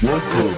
Welcome.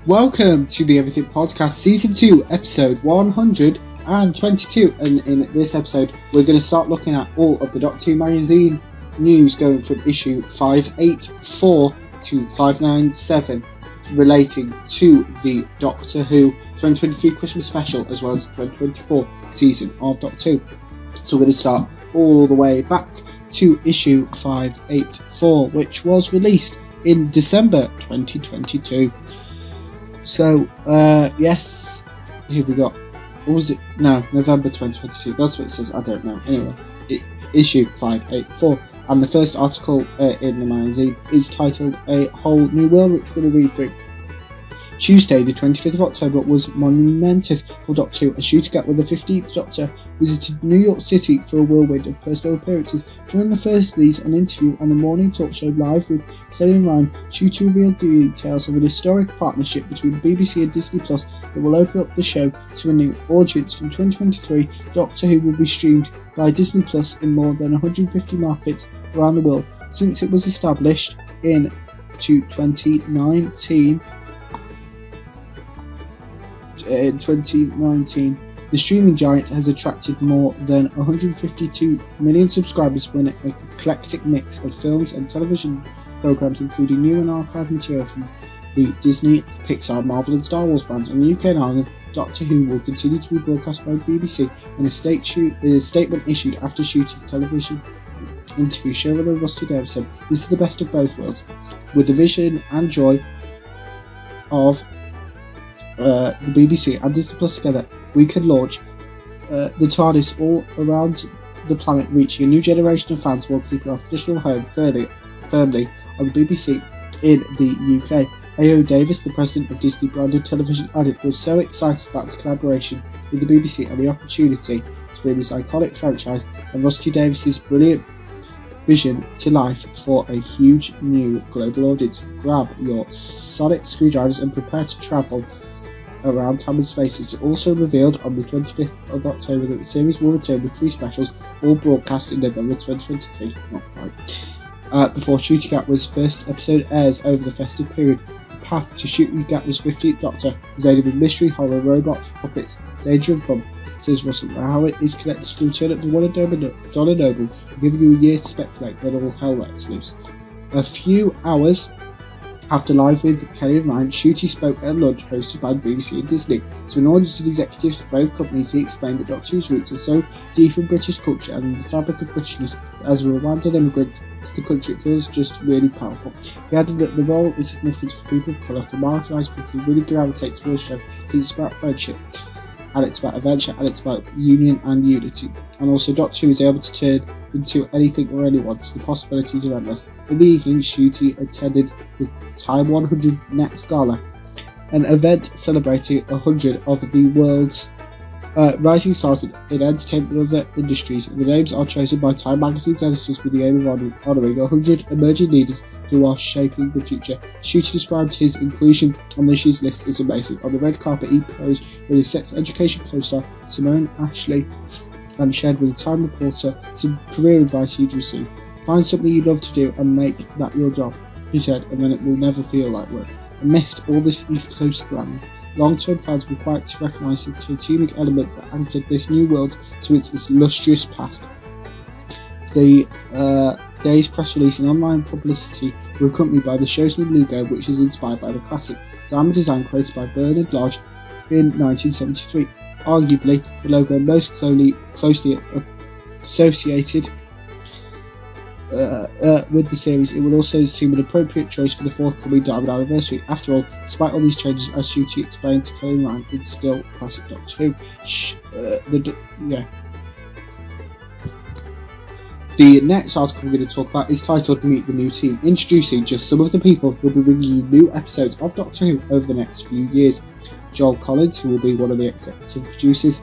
Welcome to the Everything Podcast, Season 2, Episode 122. And in this episode, we're going to start looking at all of the Doctor Who magazine news going from issue 584 to 597 relating to the Doctor Who 2023 Christmas special as well as the 2024 season of Doctor Who. So we're going to start all the way back to issue 584, which was released in December 2022. So, yes, here we got, what was it? No, November 2022, that's what it says, I don't know. Anyway, issue 584, and the first article in the magazine is titled A Whole New World, which we're going to read through. Tuesday, the 25th of October, was momentous for Doctor Who as Shooter with the 15th Doctor visited New York City for a whirlwind of personal appearances. During the first of these, an interview on the morning talk show Live with Kelly and Ryan, Shooter revealed details of an historic partnership between the BBC and Disney Plus that will open up the show to a new audience. From 2023, Doctor Who will be streamed by Disney Plus in more than 150 markets around the world. Since it was established in 2019, the streaming giant has attracted more than 152 million subscribers with an eclectic mix of films and television programs, including new and archived material from the Disney, Pixar, Marvel and Star Wars brands. In the UK and Ireland, Doctor Who will continue to be broadcast by BBC in a statement issued after Shooter's television interview. Showrunner Rusty Davis said, "This is the best of both worlds. With the vision and joy of the BBC and Disney Plus together, we can launch the TARDIS all around the planet, reaching a new generation of fans while keeping our traditional home firmly on the BBC in the UK." A.O. Davis, the president of Disney branded television, added, "We're so excited about this collaboration with the BBC and the opportunity to bring this iconic franchise and Rusty Davis's brilliant vision to life for a huge new global audience. Grab your sonic screwdrivers and prepare to travel around time and space." It's also revealed on the 25th of October that the series will return with 3 specials, all broadcast in November 2023. Not quite. Before Shooting Gatwa's first episode airs over the festive period, the path to Shooting Gatwa's 15th Doctor is aided with mystery, horror, robots, puppets, danger and fun, says Russell. How it is connected to the return of the one and only Donna Noble, giving you a year to speculate when all hell lets loose. A few hours after Live with Kelly and Ryan, Shooty spoke at lunch hosted by the BBC and Disney. To an audience of executives of both companies, he explained that Doctor Who's roots are so deep in British culture and the fabric of Britishness that as a Rwandan immigrant to the country, it feels just really powerful. He added that the role is significant for people of colour, for marginalised people who really gravitate towards the show because it's about friendship, and it's about adventure, and it's about union and unity. And also Doctor Who is able to turn into anything or anyone, so the possibilities are endless. In the evening, Shooty attended the Time 100 Net Gala, an event celebrating 100 of the world's rising stars in entertainment and other industries. The names are chosen by Time magazine's editors with the aim of honouring 100 emerging leaders who are shaping the future. Shooty described his inclusion on this year's list as amazing. On the red carpet, he posed with his sex education co-star Simone Ashley and shared with a Time reporter some career advice he'd received. "Find something you love to do and make that your job," he said, "and then it will never feel like work." Amidst all this East Coast glamour, long-term fans were quick to recognise the totemic element that anchored this new world to its illustrious past. The day's press release and online publicity were accompanied by the show's new logo, which is inspired by the classic diamond design created by Bernard Lodge in 1973. Arguably, the logo most closely associated with the series, it will also seem an appropriate choice for the forthcoming Diamond anniversary. After all, despite all these changes, as Shooty explained to Kelly Ryan, it's still classic Doctor Who. The next article we're going to talk about is titled Meet the New Team, introducing just some of the people who will be bringing you new episodes of Doctor Who over the next few years. Joel Collins, who will be one of the executive producers.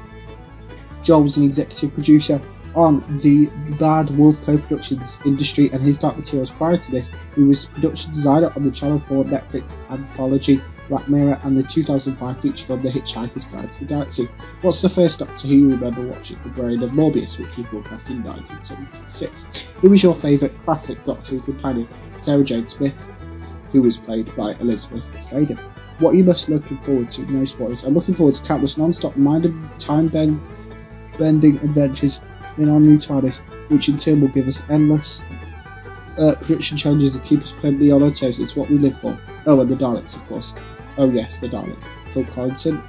Joel was an executive producer on the Bad Wolf co-productions industry and his Dark Materials. Prior to this, he was production designer on the Channel 4 Netflix anthology Black Mirror and the 2005 feature film The Hitchhiker's Guide to the Galaxy. What's the first Doctor Who you remember watching? The Brain of Morbius, which was broadcast in 1976. Who is your favourite classic Doctor Who companion? Sarah Jane Smith, who was played by Elizabeth Sladen. What are you most looking forward to? No spoilers. I'm looking forward to countless non-stop mind and time-bending adventures in our new TARDIS, which in turn will give us endless production challenges and keep us permanently on our toes. It's what we live for. Oh, and the Daleks, of course. Oh yes, the Daleks. Phil Collinson,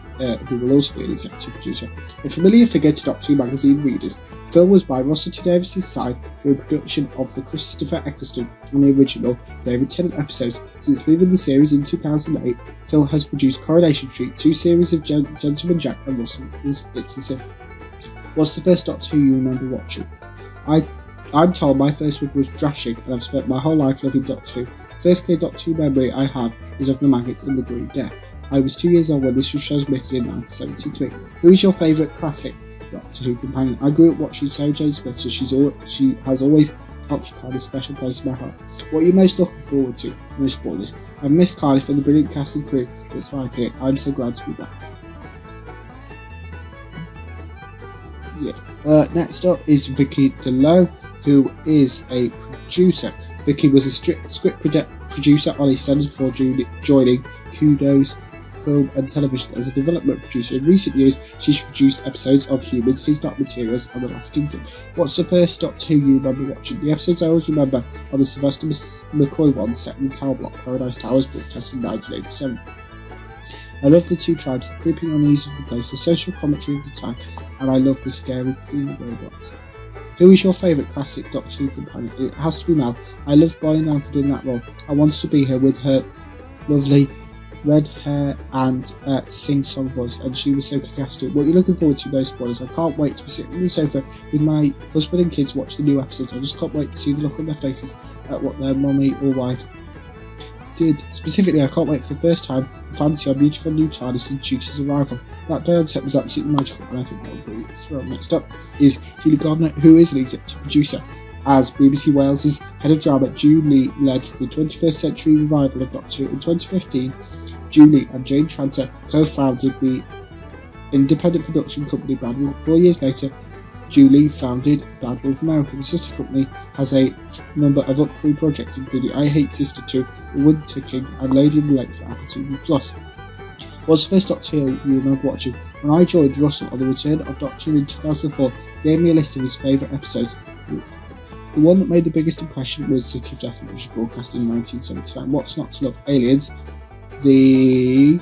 who will also be an executive producer. A familiar figure to Doctor Who magazine readers, Phil was by Russell T Davies' side during production of the Christopher Eccleston and the original David Tennant episodes. Since leaving the series in 2008, Phil has produced Coronation Street, 2 series of Gentleman Jack and Russell's It's a Sin. What's the first Doctor Who you remember watching? I'm told my first one was Drashig, and I've spent my whole life loving Doctor Who. The first clear Doctor Who memory I have is of the maggot in the Green Death. I was 2 years old when this was transmitted in 1973. Who is your favourite classic Doctor Who companion? I grew up watching Sarah Jane Smith, so she has always occupied a special place in my heart. What are you most looking forward to? No spoilers. I've missed Cardiff and the brilliant cast and crew that's right here. I'm so glad to be back. Next up is Vicky DeLoe, who is a producer. Vicky was a script producer on EastEnders before joining Kudos Film and Television as a development producer. In recent years, she's produced episodes of Humans, His Dark Materials, and The Last Kingdom. What's the first Doctor Who you remember watching? The episodes I always remember are the Sylvester McCoy ones set in the Tower Block, Paradise Towers, broadcast in 1987. I love the 2 tribes, the creeping unease of the place, the social commentary of the time, and I love the scary cleaning robots. Who is your favourite classic Doctor Who companion? It has to be Mel. I loved Bonnie Manford in that role. I wanted to be her with her lovely red hair and sing-song voice, and she was so kick-ass. What are you looking forward to? No spoilers. I can't wait to be sitting on the sofa with my husband and kids watch the new episodes. I just can't wait to see the look on their faces at what their mummy or wife did. Specifically, I can't wait for the first time to fancy our beautiful new TARDIS and Tucci's arrival. That day on set was absolutely magical, and I think that will be thrilled. Next up is Julie Gardner, who is an executive producer. As BBC Wales' head of drama, Julie led the 21st century revival of Doctor Who. In 2015, Julie and Jane Tranter co-founded the independent production company Bad Wolf. 4 years later, Julie founded Bad Wolf America. The sister company has a number of upcoming projects, including I Hate Sister 2, The Winter King, and Lady in the Lake for Apple TV+. What's the first Doctor Who you remember watching? When I joined Russell on the return of Doctor Who in 2004, he gave me a list of his favourite episodes. The one that made the biggest impression was City of Death, which was broadcast in 1979. What's not to love? Aliens, the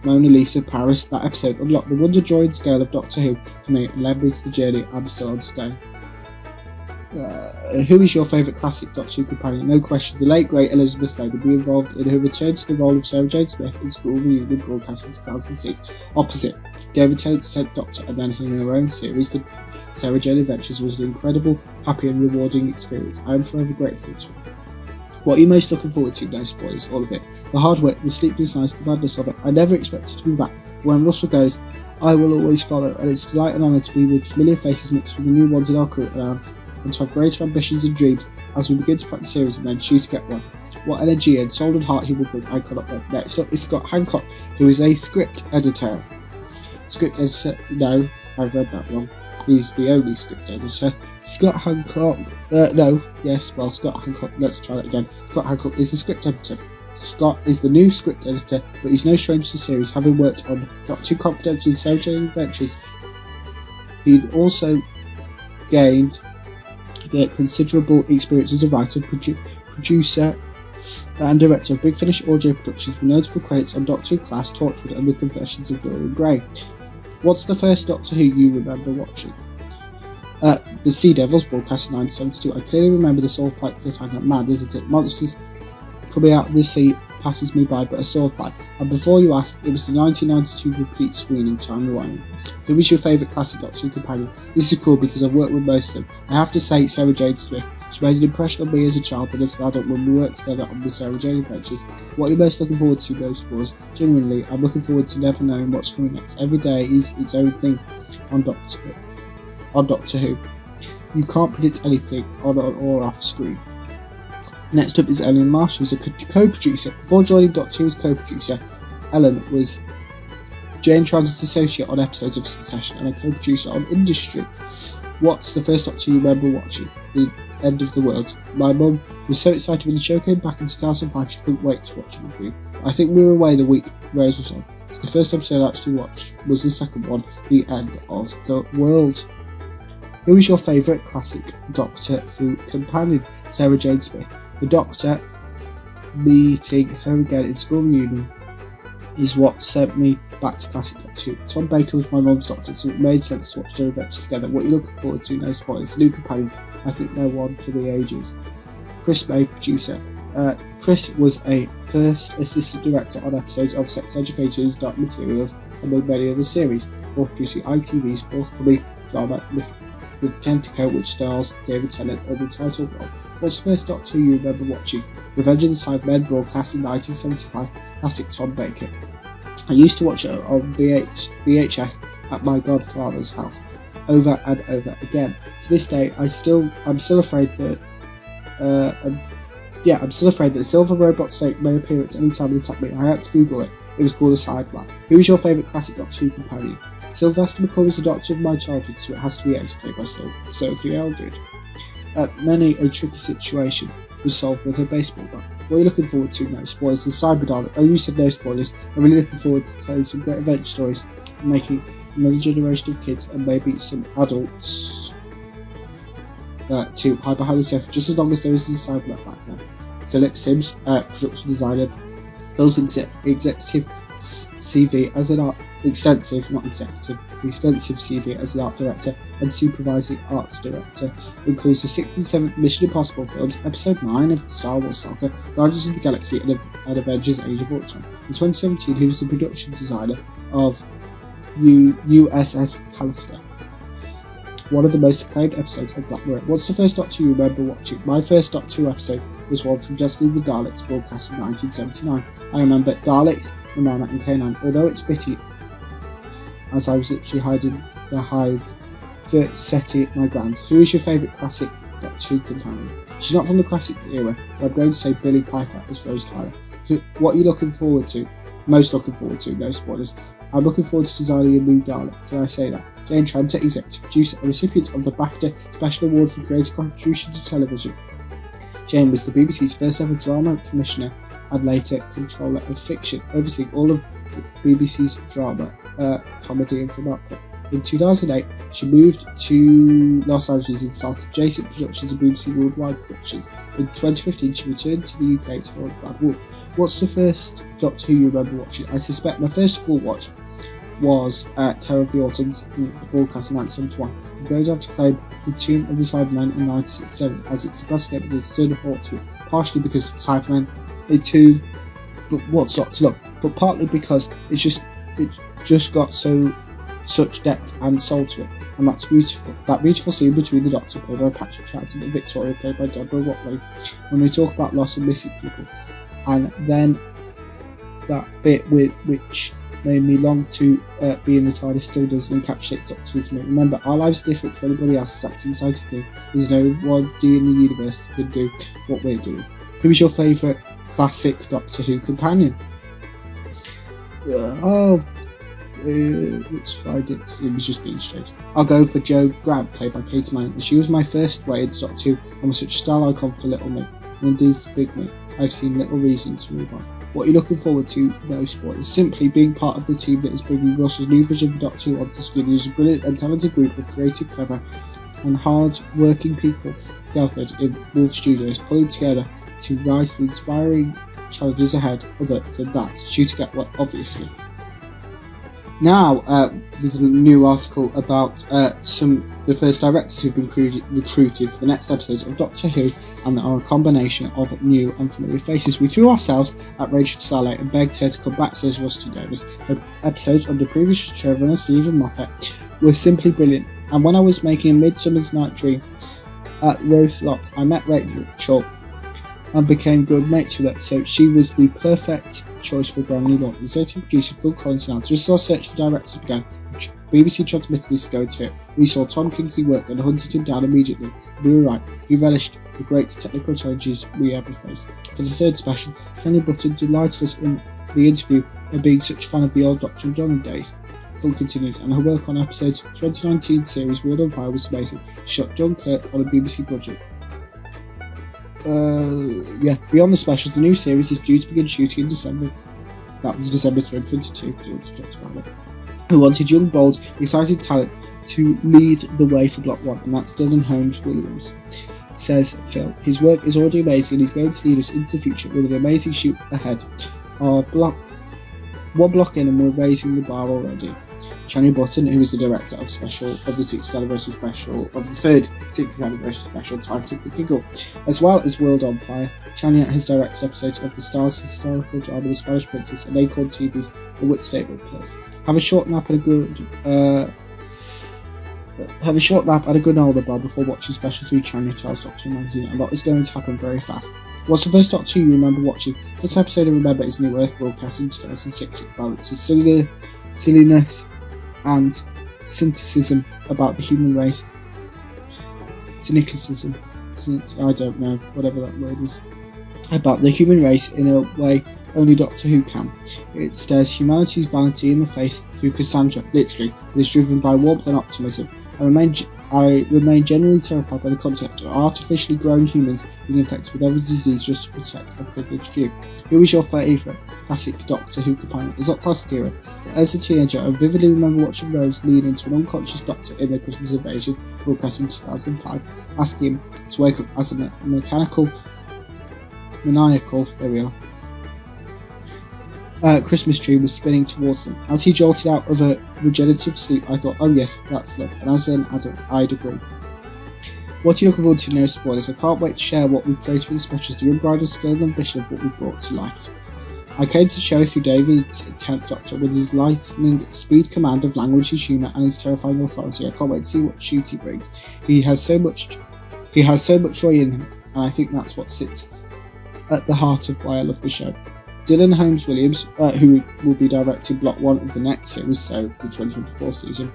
Mona Lisa, Paris. That episode unlocked the wonder, joy and scale of Doctor Who for me and led me to the journey I'm still on today. Who is your favourite classic Doctor Who companion? No question, the late great Elizabeth Sladen will be involved in her return to the role of Sarah Jane Smith in School Reunion, broadcast in 2006. Opposite David Tennant's 10th Doctor, and then in her own series, the Sarah Jane Adventures, was an incredible, happy and rewarding experience. I am forever grateful to her. What are you most looking forward to? No spoilers, all of it. The hard work, the sleepless nights, the madness of it. I never expected to be back, but when Russell goes, I will always follow, and it's a delight and honour to be with familiar faces mixed with the new ones in our crew and to have greater ambitions and dreams as we begin to pack the series and then shoot to get one. What energy and soul and heart he will bring, I cannot wait. Next up is Scott Hancock, who is a script editor. No, I've read that wrong. He's the only script editor. Scott Hancock, Scott Hancock, let's try that again. Scott Hancock is the script editor. Scott is the new script editor, but he's no stranger to the series, having worked on Doctor Who Confidential and Sarah Jane Adventures. He'd also gained considerable experience as a writer, producer, and director of Big Finish Audio Productions, with notable credits on Doctor Who Class, Torchwood, and The Confessions of Dorian Gray. What's the first Doctor Who you remember watching? The Sea Devils, broadcast in 1972. I clearly remember the sword fight cliffhanger. Mad, isn't it? Monsters coming out of the sea passes me by, but a sword fight. And before you ask, it was the 1992 repeat screening. Time rewinding. Who was your favourite classic Doctor Who companion? This is cool because I've worked with most of them. I have to say Sarah Jane Smith. She made an impression on me as a child, but as an adult when we worked together on the Sarah Jane adventures. What are you most looking forward to most was? Genuinely, I'm looking forward to never knowing what's coming next. Every day is its own thing on Doctor Who. You can't predict anything on or off screen. Next up is Ellen Marsh, who's a co-producer. Before joining Doctor Who as co-producer, Ellen was Jane Tranter's associate on episodes of Succession and a co-producer on Industry. What's the first Doctor you remember watching? The End of the World. My mum was so excited when the show came back in 2005 she couldn't wait to watch it with me. I think we were away the week Rose was on, so the first episode I actually watched was the second one, The End of the World. Who is your favourite classic Doctor Who companion? Sarah Jane Smith. The Doctor meeting her again in school reunion is what sent me back to classic Doctor Who. Tom Baker was my mum's doctor, so it made sense to watch their adventures together. What are you looking forward to? No spoilers. The new companion, I think they're one for the ages. Chris May, producer. Chris was a first assistant director on episodes of Sex Education's Dark Materials, among many other series, before producing ITV's forthcoming drama with Tentacle, which stars David Tennant in the title role. What's the first Doctor Who you remember watching? Revenge of the Cybermen, broadcast in 1975, classic Tom Baker. I used to watch it on VHS at my godfather's house, over and over again. To this day, I'm still afraid that I'm still afraid that a silver robot snake may appear at any time and attack me. I had to Google it. It was called a Sideman. Who is your favourite classic Doctor Who companion? Sylvester McCoy was the Doctor of my childhood, so it has to be Ace, played by Sophie Eldridge. Many a tricky situation was solved with her baseball bat. What are you looking forward to? No spoilers. The Cyber Dalek. Oh, you said no spoilers. I'm really looking forward to telling some great adventure stories and making another generation of kids and maybe some adults to hide behind the sofa, just as long as there is a Cyberman back there. Philip Sims, production designer, Phil's extensive CV as an extensive CV as an art director and supervising art director, includes the 6th and 7th Mission Impossible films, Episode 9 of the Star Wars saga, Guardians of the Galaxy and Avengers Age of Ultron. In 2017, he was the production designer of USS Callister, one of the most acclaimed episodes of Black Mirror. What's the first Doctor you remember watching? My first Doctor Who episode was one from Destiny of the Daleks, broadcast in 1979. I remember Daleks, Romana and Kanan, although it's bitty, as I was literally hiding behind the settee at my grand's. Who is your favourite classic Doctor Who companion? She's not from the classic era, but I'm going to say Billie Piper as Rose Tyler. What are you looking forward to? Most looking forward to, no spoilers. I'm looking forward to designing a new Dalek, can I say that? Jane Tranter, executive producer and recipient of the BAFTA Special Award for Creative Contribution to Television. Jane was the BBC's first ever drama commissioner and later controller of fiction, overseeing all of BBC's drama, comedy and film output. In 2008, she moved to Los Angeles and started Adjacent Productions and BBC Worldwide Productions. In 2015, she returned to the UK to launch Bad Wolf. What's the first Doctor Who you remember watching? I suspect my first full watch was Terror of the Autons, broadcast in 1971. I'm going to have to claim The Tomb of the Cybermen in 1967, as it's the classic episode that stood apart to it, partially because Cybermen, a tomb, but what's not to love, but partly because it just got such depth and soul to it, and that's beautiful. That beautiful scene between the Doctor, played by Patrick Troughton, and Victoria, played by Deborah Watley, when they talk about loss and missing people, and then that bit which made me long to be in the TARDIS still doesn't encapsulate Doctor Who for me. Remember, our lives are different to anybody else's. That's the exciting thing. There's no one in the universe that could do what we're doing. Who is your favourite classic Doctor Who companion? Let's find it. It was just being straight. I'll go for Jo Grant, played by Katie Manning. She was my first way into Doctor Who and was such a style icon for little me, and indeed for big me. I've seen little reason to move on. What are you looking forward to? No spoilers. Simply being part of the team that is bringing Russell's new vision of the Doctor Who onto screen. There's a brilliant and talented group of creative, clever and hard-working people gathered in Wolf Studios, pulling together to rise to the inspiring challenges ahead, other than that, shooting at well, obviously. Now, there's a new article about the first directors who've been recruited for the next episodes of Doctor Who, and there are a combination of new and familiar faces. We threw ourselves at Rachel Talalay and begged her to come back, says Rusty Davis. Her episodes under previous showrunner Stephen Moffat were simply brilliant, and when I was making Midsummer's Night Dream at Rothlot, I met Rachel and became good mates with her, so she was the perfect choice for a brand new role. The executive producer Phil Collins announced just as our search for directors began, the BBC transmitted this go to. We saw Tom Kingsley work and hunted him down immediately. We were right, he relished the great technical challenges we ever faced. For the third special, Tanya Button delighted us in the interview by being such a fan of the old Doctor and John days. Phil continues, and her work on episodes of the 2019 series World on Fire was amazing. She shot John Kirk on a BBC budget. Beyond the specials, the new series is due to begin shooting in December. That was December 2022. George talked about it. Who wanted young, bold, excited talent to lead the way for Block 1, and that's Dylan Holmes Williams, says Phil. His work is already amazing and he's going to lead us into the future with an amazing shoot ahead. One block in and we're raising the bar already. Chania Button, who is the director of the 60th anniversary special of the third 60th anniversary special titled The Giggle, as well as World on Fire. Chania has directed episodes of the Star's historical drama The Spanish Princess and Acorn TV's The Whitstable Play. Have a short nap and a good older bar before watching Special 2, Chania tells Doctor Who magazine. A lot is going to happen very fast. What's the first Doctor Who you remember watching? First episode I remember is New Earth, broadcast in 2006. It balances silliness and cynicism about the human race. Cynicism, I don't know, whatever that word is. About the human race in a way only Doctor Who can. It stares humanity's vanity in the face through Cassandra, literally, and is driven by warmth and optimism. I remain genuinely terrified by the concept of artificially grown humans being infected with every disease just to protect a privileged few. Who is your favourite classic Doctor Who companion? It's not classic era, but as a teenager, I vividly remember watching Rose lean into an unconscious Doctor in the Christmas Invasion, broadcast in 2005, asking him to wake up as a maniacal, Christmas tree was spinning towards them. As he jolted out of a regenerative sleep, I thought, oh yes, that's love, and as an adult, I'd agree. What are you looking forward to? No spoilers. I can't wait to share what we've created for the specials, the unbridled scale and ambition of what we've brought to life. I came to the show through David's 10th Doctor with his lightning speed command of language, his humour, and his terrifying authority. I can't wait to see what shoot he brings. He has so much joy in him, and I think that's what sits at the heart of why I love the show. Dylan Holmes Williams, who will be directing Block 1 of the next series, so the 2024 season.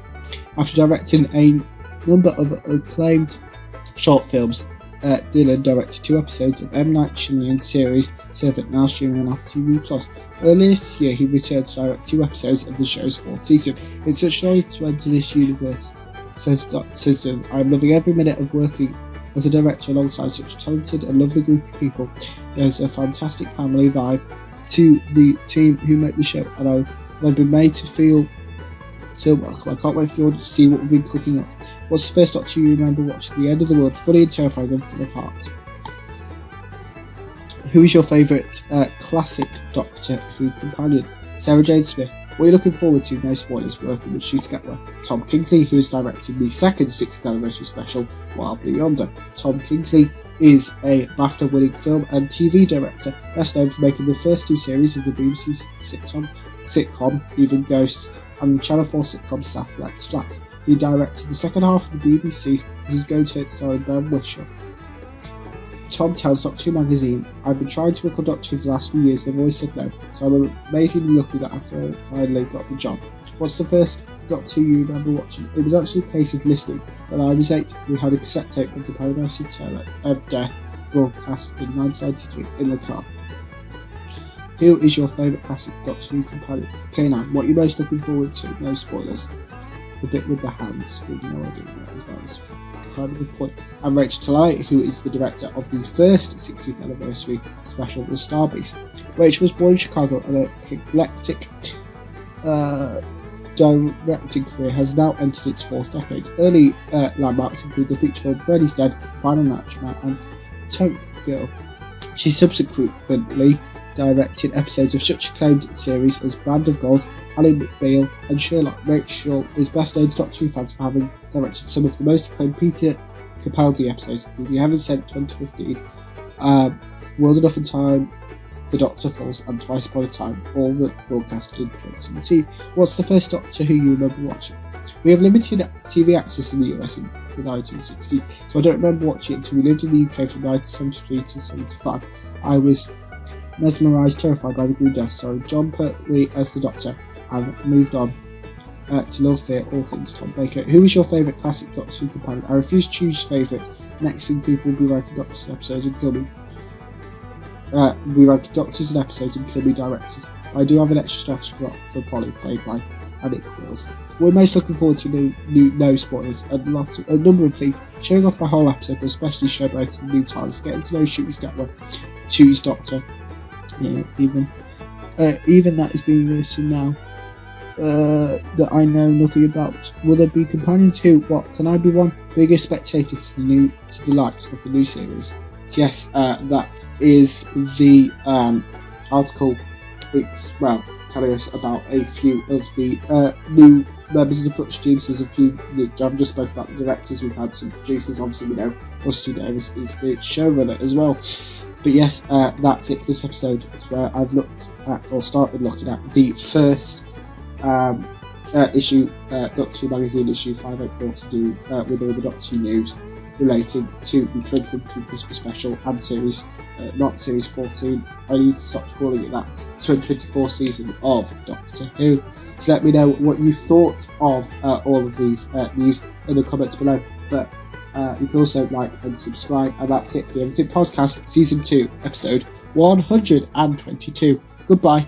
After directing a number of acclaimed short films, Dylan directed 2 episodes of M. Night Shyamalan's series Servant, now streaming on Apple TV+. Earlier this year, he returned to direct 2 episodes of the show's 4th season. It's such an honour to enter this universe, says Dylan. I'm loving every minute of working as a director alongside such a talented and lovely group of people. There's a fantastic family vibe to the team who make the show, and I've been made to feel so welcome. I can't wait for the audience to see what we've been cooking up. What's the first Doctor you remember watching? The End of the World, funny and terrifying and full of heart. Who is your favourite classic Doctor Who companion? Sarah Jane Smith. What are you looking forward to? No spoilers. Working with Shooter Gatwa. Tom Kingsley, who is directing the second 60th anniversary special, Wild Blue Yonder. Tom Kingsley is a BAFTA-winning film and TV director, best known for making the first 2 series of the BBC sitcom Even Ghosts and the Channel 4 sitcom Satellite Flats. He directed the second half of the BBC's This Is Going to Hurt starring Ben Whishaw. Tom tells Doctor Who magazine, I've been trying to work on Doctor Who for the last few years and I've always said no, so I'm amazingly lucky that I finally got the job. What's the first Doctor Who you remember watching? It was actually a case of listening. When I was 8, we had a cassette tape of the Paradise of Death broadcast in 1993 in the car. Who is your favourite classic Doctor Who companion? Kanan, what are you most looking forward to? No spoilers. The bit with the hands, we know I do that as well. It's kind of the point. And Rachel Talalay, who is the director of the first 60th anniversary special, The Star Beast. Rachel was born in Chicago and an eclectic directing career has now entered its 4th decade. Early landmarks include the feature film Freddy's Dead, Final Matchman, and Tonk Girl. She She subsequently directed episodes of such acclaimed series as Band of Gold, Ally McBeal, and Sherlock. Rachel is best known to Doctor Who fans for having directed some of the most acclaimed Peter Capaldi episodes, including Heaven Sent 2015, World Enough in Time, The Doctor Falls, and Twice Upon a Time, all broadcast in 2017. What's the first Doctor Who you remember watching? We have limited TV access in the US in the 1960s, so I don't remember watching it until we lived in the UK from 1973 to 75. I was mesmerised, terrified by the Green Death, starring John Pertwee as the Doctor, and moved on to love, fear all things Tom Baker. Who is your favourite classic Doctor Who companion? I refuse to choose favourites. Next thing people will be ranking Doctors and episodes and kill me. We rank Doctors and episodes and kill me directors. I do have an extra soft spot for Polly, played by Annick Wills. We're most looking forward to new no spoilers and a number of things. Showing off my whole episode, but especially show both the new times. Getting to know Shooty's Gatwa, Shooty's Doctor. Yeah, even that is being written now. That I know nothing about. Will there be companions? Who? What? Can I be one? Biggest spectator to the likes of the new series. So yes, that is the article. It's telling us about a few of the new members of the production team. So there's a few. I've just spoke about the directors. We've had some producers. Obviously, we know Rusty Davis is the showrunner as well. But yes, that's it for this episode. It's where I've looked at, or started looking at, the first issue, Doctor Who magazine issue 584, to do with all the Doctor Who news relating to the 2023 Christmas special and series, not series 14. I need to stop calling it that. The 2024 season of Doctor Who. So let me know what you thought of all of these news in the comments below. But you can also like and subscribe, and that's it for the Everything Podcast Season 2, Episode 122. Goodbye.